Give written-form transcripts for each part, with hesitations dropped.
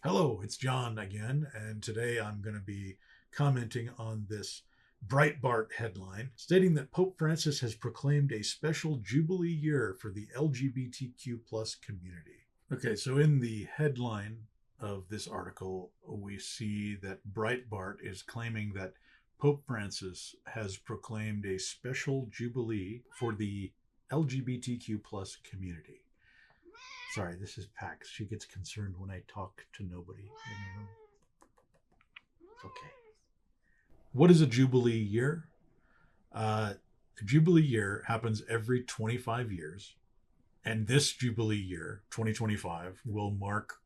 Hello, it's John again, and today I'm going to be commenting on this Breitbart headline stating that Pope Francis has proclaimed a special Jubilee year for the LGBTQ plus community. Okay, so in the headline of this article, we see that Breitbart is claiming that Pope Francis has proclaimed a special Jubilee for the LGBTQ plus community. Sorry, this is Pax. She gets concerned when I talk to nobody in the room. It's okay. What is a Jubilee year? A Jubilee year happens every 25 years. And this Jubilee year, 2025, will mark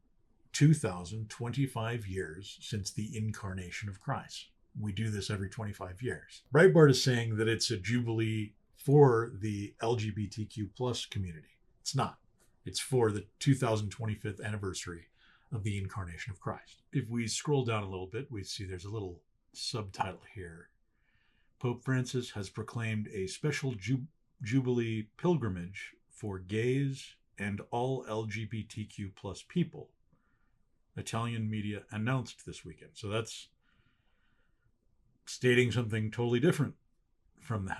2025 years since the incarnation of Christ. We do this every 25 years. Breitbart is saying that it's a Jubilee for the LGBTQ plus community. It's not. It's for the 2025th anniversary of the incarnation of Christ. If we scroll down a little bit, we see there's a little subtitle here. Pope Francis has proclaimed a special Jubilee pilgrimage for gays and all LGBTQ plus people. Italian media announced this weekend. So that's stating something totally different from the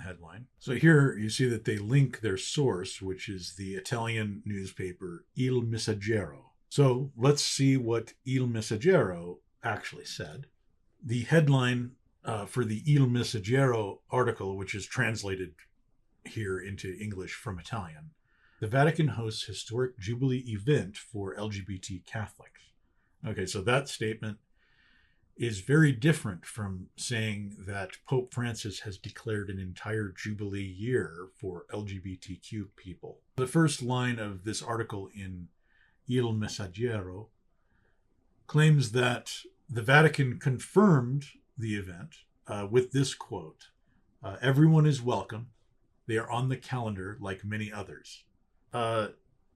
headline. So here you see that they link their source, which is the Italian newspaper Il Messaggero. So let's see what Il Messaggero actually said. The headline for the Il Messaggero article, which is translated here into English from Italian: the Vatican hosts historic Jubilee event for LGBT Catholics. Okay, so that statement is very different from saying that Pope Francis has declared an entire Jubilee year for LGBTQ people. The first line of this article in Il Messaggero claims that the Vatican confirmed the event with this quote: everyone is welcome. They are on the calendar like many others.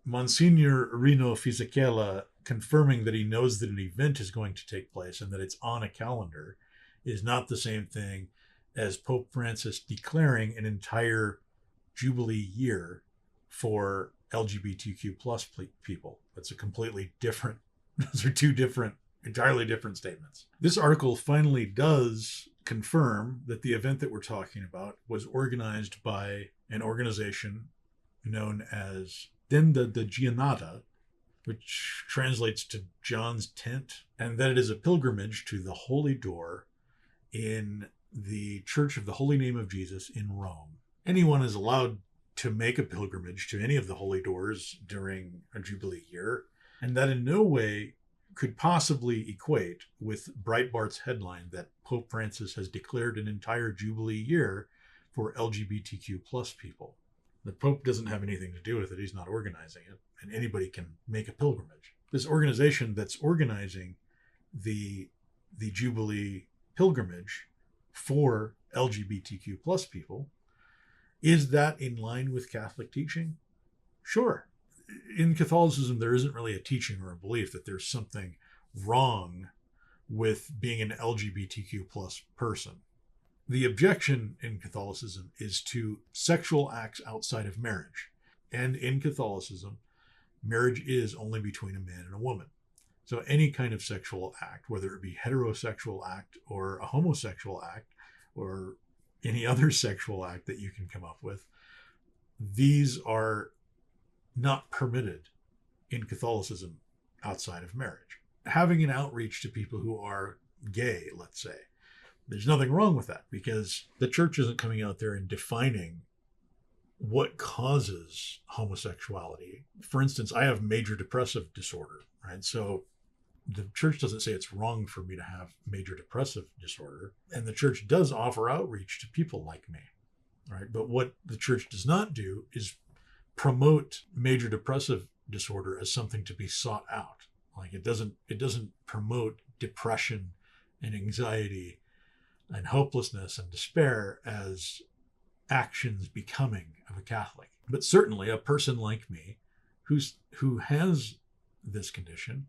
Monsignor Rino Fisichella confirming that he knows that an event is going to take place and that it's on a calendar is not the same thing as Pope Francis declaring an entire Jubilee year for LGBTQ plus people. That's a completely different, those are two different, entirely different statements. This article finally does confirm that the event that we're talking about was organized by an organization known as Tenda de Giannata, which translates to John's tent, and that it is a pilgrimage to the Holy Door in the Church of the Holy Name of Jesus in Rome. Anyone is allowed to make a pilgrimage to any of the holy doors during a Jubilee year, and that in no way could possibly equate with Breitbart's headline that Pope Francis has declared an entire Jubilee year for LGBTQ plus people. The Pope doesn't have anything to do with it. He's not organizing it, and anybody can make a pilgrimage. This organization that's organizing the Jubilee pilgrimage for LGBTQ plus people, is that in line with Catholic teaching? Sure. In Catholicism, there isn't really a teaching or a belief that there's something wrong with being an LGBTQ plus person. The objection in Catholicism is to sexual acts outside of marriage. And in Catholicism, marriage is only between a man and a woman. So any kind of sexual act, whether it be heterosexual act or a homosexual act or any other sexual act that you can come up with, these are not permitted in Catholicism outside of marriage. Having an outreach to people who are gay, let's say, there's nothing wrong with that, because the church isn't coming out there and defining what causes homosexuality. For instance, I have major depressive disorder, right? So the church doesn't say it's wrong for me to have major depressive disorder. And the church does offer outreach to people like me, right? But what the church does not do is promote major depressive disorder as something to be sought out. Like it doesn't promote depression and anxiety and hopelessness and despair as actions becoming of a Catholic. But certainly a person like me who has this condition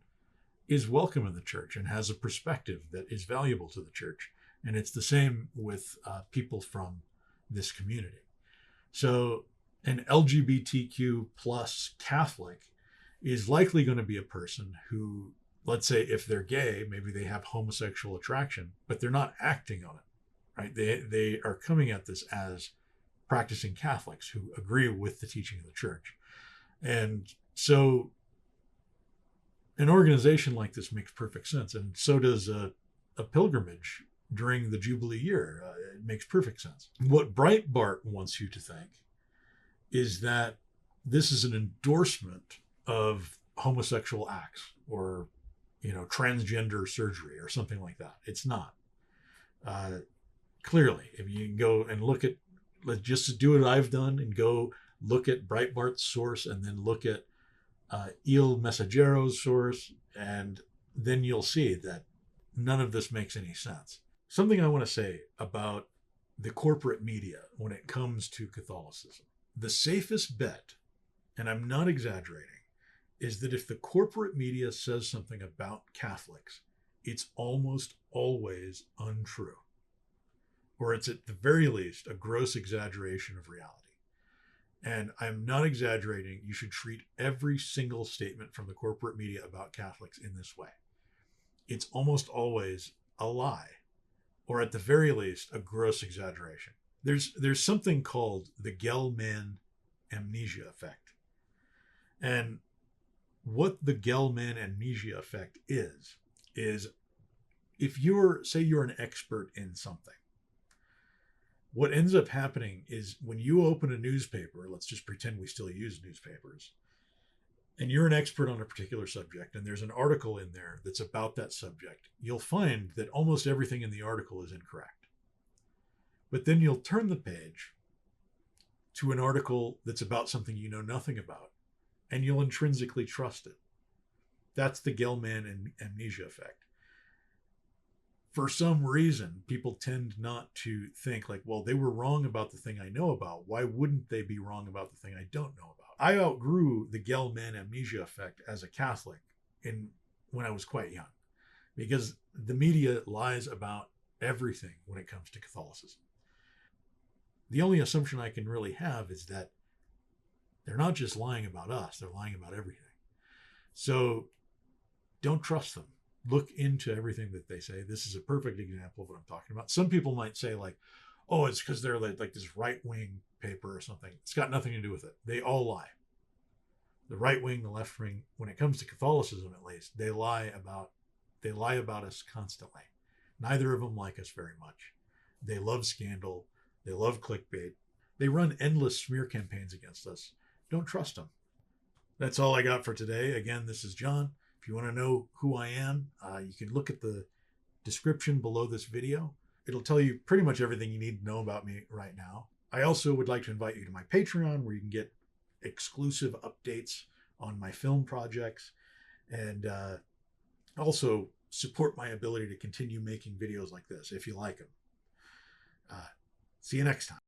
is welcome in the church and has a perspective that is valuable to the church. And it's the same with people from this community. So an LGBTQ plus Catholic is likely going to be a person who let's say if they're gay, maybe they have homosexual attraction, but they're not acting on it, right? They are coming at this as practicing Catholics who agree with the teaching of the church. And so an organization like this makes perfect sense. And so does a pilgrimage during the Jubilee year. It makes perfect sense. What Breitbart wants you to think is that this is an endorsement of homosexual acts or, transgender surgery or something like that. It's not. Clearly, if you can go and look at, let's just do what I've done and go look at Breitbart's source and then look at Il Messaggero's source, and then you'll see that none of this makes any sense. Something I want to say about the corporate media when it comes to Catholicism. The safest bet, and I'm not exaggerating, is that if the corporate media says something about Catholics, it's almost always untrue. Or it's at the very least a gross exaggeration of reality. And I'm not exaggerating. You should treat every single statement from the corporate media about Catholics in this way. It's almost always a lie, or at the very least, a gross exaggeration. There's something called the Gell-Mann amnesia effect. And what the Gell-Mann amnesia effect is if say you're an expert in something, what ends up happening is when you open a newspaper, let's just pretend we still use newspapers, and you're an expert on a particular subject, and there's an article in there that's about that subject, you'll find that almost everything in the article is incorrect. But then you'll turn the page to an article that's about something you know nothing about, and you'll intrinsically trust it. That's the Gell-Mann amnesia effect. For some reason, people tend not to think like, well, they were wrong about the thing I know about. Why wouldn't they be wrong about the thing I don't know about? I outgrew the Gell-Mann amnesia effect as a Catholic when I was quite young, because the media lies about everything when it comes to Catholicism. The only assumption I can really have is that they're not just lying about us, they're lying about everything. So don't trust them. Look into everything that they say. This is a perfect example of what I'm talking about. Some people might say like, oh, it's because they're like this right-wing paper or something. It's got nothing to do with it. They all lie. The right wing, the left wing, when it comes to Catholicism at least, they lie about us constantly. Neither of them like us very much. They love scandal. They love clickbait. They run endless smear campaigns against us. Don't trust them. That's all I got for today. Again, this is John. If you want to know who I am, you can look at the description below this video. It'll tell you pretty much everything you need to know about me right now. I also would like to invite you to my Patreon, where you can get exclusive updates on my film projects and also support my ability to continue making videos like this if you like them. See you next time.